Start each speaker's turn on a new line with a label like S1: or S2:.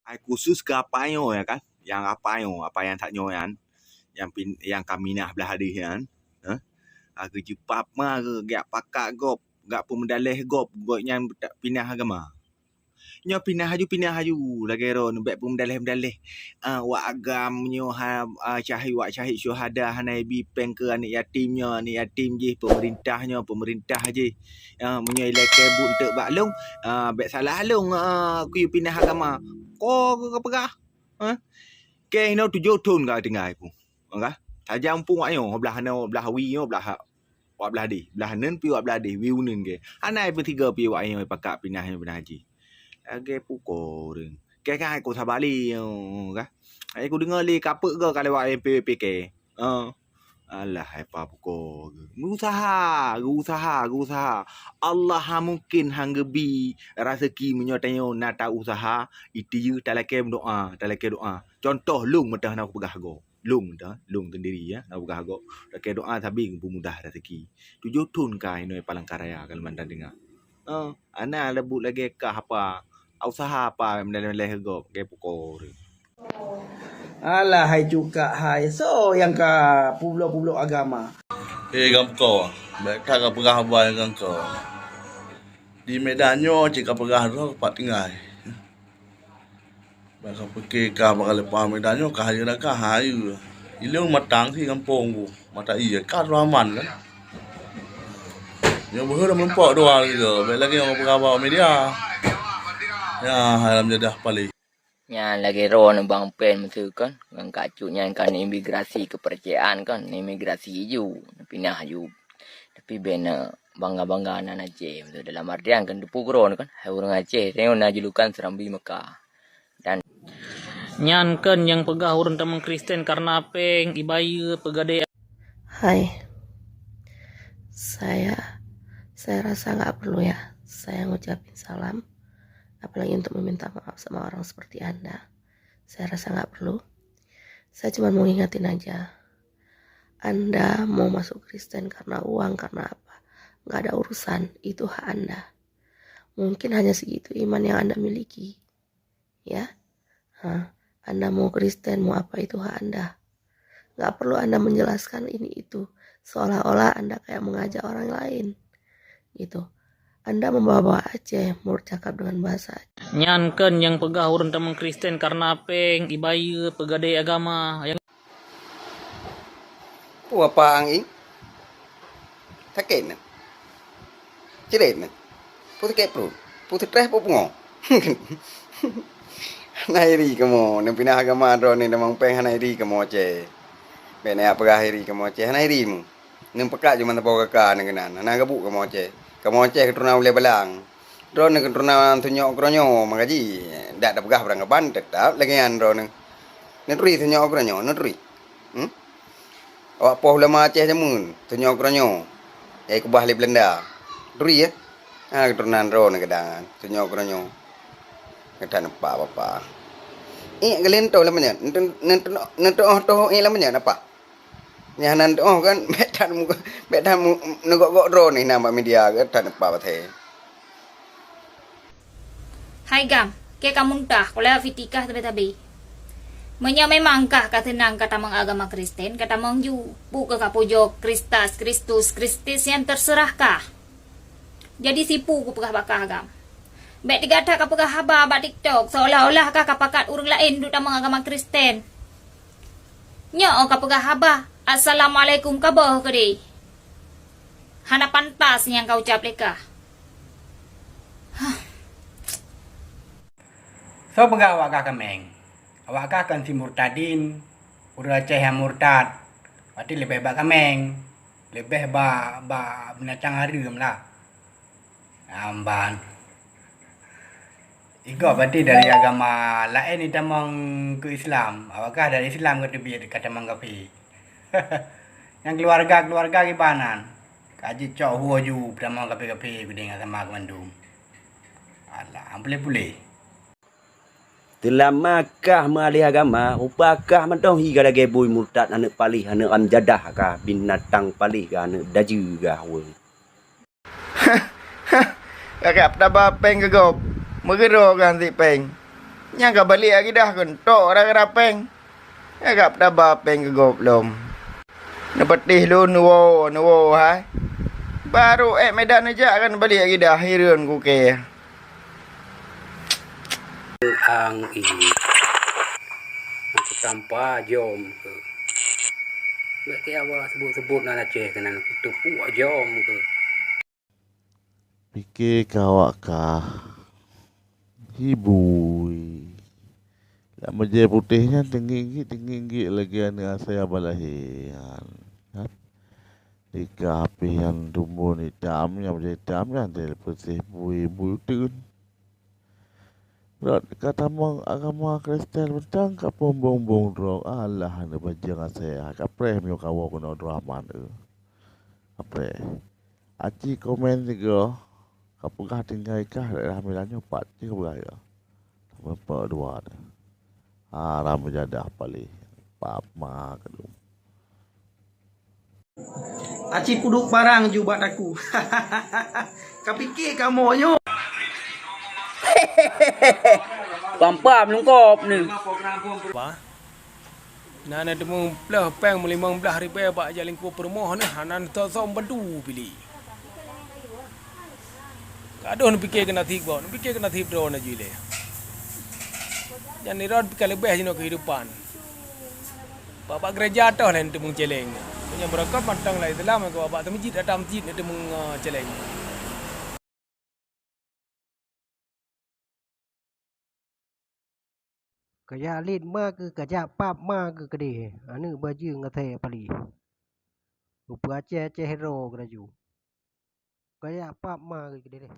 S1: Ai khusus ke apa ya kan? Yang apa yang tak nyoyan, yang kami nah belah hadis kan. Aku jepap mah gak pakak gop, gak pemedalih gop, gok yang pindah agama. Nyo pindah haju lagi ron baik pemedalih. Wak agam nyo wak syahid syuhada hanai bipeng ke anak yatim je pemerintah je. Menyo ilai kebut untuk baklong, baik salah long ku pindah agama. Ko pegah. Ke no 7 tahun ka tinggal aku. Okah? Tajam pun wak nyo belah wi nyo belah wak belah di. Belah nen pi wak belah di wi unen ke. Hanai bertiga pi wak nyo pakak pindah haji. Age pukul ring. Kan aku sabali kan. Aku dengar li kapek ke kalau wak PPK. Alah apa pukul. Usaha. Allah mungkin hanggebi rezeki menyotanyo nak usaha itu talake doa. Contoh lung metah nak pegah go. Lung sendiri ya nak pegah go. Talake doa sabing mudah rezeki. 7 tahun kai noi Palangkaraya kalau mandan dengar. Ana lebut lagi kah apa? Usaha apa mendalam go kayak pukul.
S2: Alah hai juga hai. So yang ka pulau agama.
S3: Gamko. Baik tak pegah abang gamko. Di Medanyo jika pegah ro pak tinggal. Baka pergi ka baka lepas Medanyo ka hayu nak ka hayu. Ilung matang si kampung ku. Mata iya ka raman kan. Yo behur mempok doa gitu. Baik lagi orang pegah abang media. Ya, halam jadah paling.
S4: Yang lagi ron bang pen tu kan, yang kacunya kan imigrasi kepercayaan kan, imigrasi hiju, pindah hiju. Tapi bena bangga anak Aceh, dalam artian kan dipugron kan, orang Aceh, reo na julukan Serambi Mekah. Dan
S5: nyan kan yang pegah urun teman Kristen karena apeng ibaya pegade.
S6: Hai, saya rasa nggak perlu ya saya ngucapin salam, apalagi untuk meminta maaf sama orang seperti Anda. Saya rasa nggak perlu. Saya cuma mau ingatin aja, Anda mau masuk Kristen karena uang, karena apa, nggak ada urusan, itu hak Anda. Mungkin hanya segitu iman yang Anda miliki, ya. Anda mau Kristen, mau apa, itu hak Anda. Nggak perlu Anda menjelaskan ini itu, seolah-olah Anda kayak mengajak orang lain, gitu. Anda membawa Aceh, mau cakap dengan bahasa Aceh.
S5: Nyan kan yang pegah urun teman Kristen karena apeng ibaya pegade agama. Yang
S2: Apa ang sakit na. Cirit na. Putih kayak perut. Putih tres po pengo. Nairi kamu, nang pindah agama ro ni namang peng nairi kamu Aceh. Bene apa gahiri kamu Aceh nairi mu. Nang pekak cuma tapo kakak nang kenan. Nang gabuk kamu Aceh. Kamu Aceh keturuna boleh belang. Ro nang keturuna tunyok kronyo magaji. Dak pegah berang ban tetap lagi an ro nang. Nang turi tunyok kronyo, nang turi. Awak poh lama Aceh jamun, tunyok kronyo. Kubah li Belanda. Turi ya. Keturunan ro nang kedangan, tunyok kronyo. Kata nampak apa. Gelento lamanya. Nanti toh lamanya apa? Nyanan kan betan negok ro ni nama media kata nampak apa
S7: Hai gam, ke kamu entah kalau fitikah tabi-tabi. Menya memangkah kata nang kata mang agama Kristen, kata mang ju, buka kapujo Kristus yang terserahkah. Jadi sipu ku pegah bakah agam. Baik digata ka pegah haba ba TikTok, seolah-olah kah kapakat urang lain duduk mang agama Kristen. Nyo ka pegah haba, assalamualaikum kabah ke di. Hana pantas yang kau ucap lekah.
S8: So pegah awak kameng. Awak kan si murtadin. Udah Aceh yang murtad. Berarti lebih bak kameng. Lebih ba binatang harum lah. Amban. Iko berarti dari agama lain itu mang ke Islam. Awak dari Islam ke tebi kata mang kapi. Yang keluarga gimana? Kaji cok huo ju pertama kapi dengan sama Bandung. Alah, boleh.
S9: Dalam Makkah malih agama, upakah mentong higa lagi boy murtad anak palih anak amjadah kah binatang palih kah anak daju kah wong.
S2: Kakak dah peng ke gop. Megero kan si peng. Nya ka balik lagi dah kentok dah rapeng. Agak dah bapeng ke goblom. Nepetih lu nuwo hai. Baru Medan aja kan balik lagi dah hirun ku ke.
S10: Ang ini aku tanpa jom ke. Mereka awak sebut-sebut nak Aceh kena tu puak jom ke.
S3: Fikir kawak kah hibui. Lah meja putihnya tinggi lagi anak saya balahian. Kan? Di kapi yang tumbuh ni hitamnya meja hitamnya putih bui tu. Berat kata mong agama Kristen bentang ka pombong-bong drog Allah na bajang saya ka premio kawo kuno drama tu. Apa? Aci komen juga kapugah tinggal kah dah milanyo pat je beraya. Berapa dua dah. Haram berjadah paling papa kedum.
S10: Aci puduk barang ju buat aku. Kapikir kamu nyo. Pam-pam lengkap ni.
S11: Nana demu belah peng melimang belah ribu bak jalan ku permoh ni hanan tosom bedu pilih. Aduh nak fikir kena tiba, nak fikir kena tiba drone aja le. Yang ni rod fikir lebih jenak kehidupan. Bapak gereja dah lah untuk menceleng. Punya berangkat matang lah itulah mereka bapak tu masjid ada masjid untuk menceleng.
S10: Kaya lid ma ke kajak pap ma ke kede. Anu baju ngathe pali. Rupa Aceh hero keraju. Kaya pap ma ke kede.